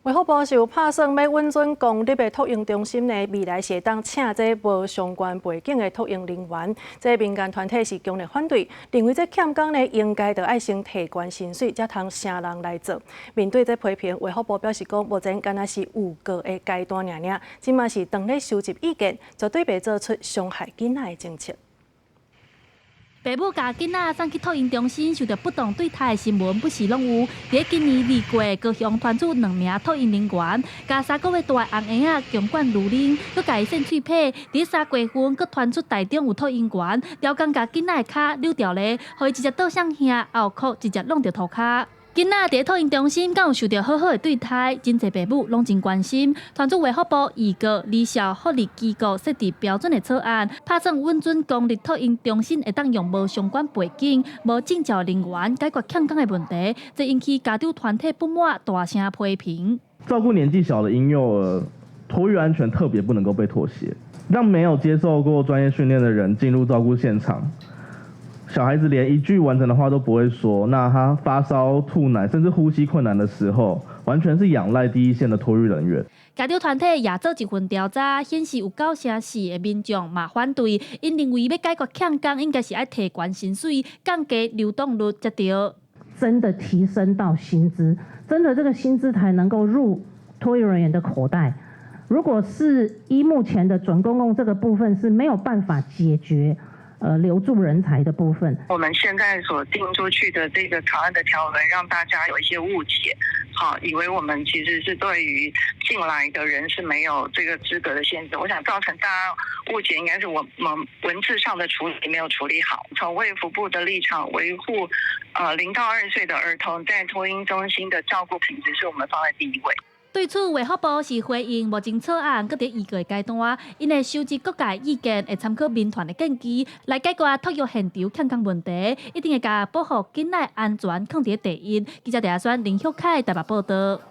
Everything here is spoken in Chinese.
卫福部是有打算要稳准公立的托婴中心呢，未来是会当请这无相关背景的托婴人员。这民间团体是强烈反对，认为这欠工呢应该要爱先提悬薪水，才通请人来做。面对这批评，卫福部表示讲，目前敢若是预告的阶段尔，即嘛是当咧收集意见，绝对袂做出伤害囡仔的政策。 父母家囡仔送去托婴中心受到不当对待的新闻不时拢有。在今年2月，高雄传出2名托婴人员，加3个月大的红婴仔强灌乳啉，佮家扇喙皮。伫3月份，佮传出台中有托婴员刁工家囡仔的脚扭掉咧，互伊直接倒向兄后哭，直接弄着涂骹。 囡仔伫托婴中心敢有受到好好的对待，真侪父母拢真关心。传出卫福部预告离校福利机构设置标准的草案，打算稳准公立托婴中心会当用无相关背景、无证照人员解决欠工的问题，这引起家长团体不满，大声批评。照顾年纪小的婴幼儿，托育安全特别不能够被妥协，让没有接受过专业训练的人进入照顾现场。 小孩子连一句完整的话都不会说，那他发烧、吐奶，甚至呼吸困难的时候，完全是仰赖第一线的托育人员。家长团体也做一份调查，显示有9成4的民众嘛反对，因认为要解决欠工，应该是要提悬薪水，降低流动率才对。真的提升到薪资，真的这个薪资才能够入托育人员的口袋。如果是依目前的准公共这个部分是没有办法解决。 留住人才的部分，我们现在所定出去的这个草案的条文，让大家有一些误解，好，以为我们其实是对于进来的人是没有这个资格的限制。我想造成大家误解，应该是我们文字上的处理没有处理好。从卫福部的立场，维护0到2岁的儿童在托婴中心的照顾品质，是我们放在第一位。 对此，卫福部是回应目前草案搁伫预告的阶段，因会收集各界意见，会参考民团的建议，来解决托育现场欠工问题，一定会将保护囡仔安全放伫第一。记者陈亚轩、林旭凯台北报道。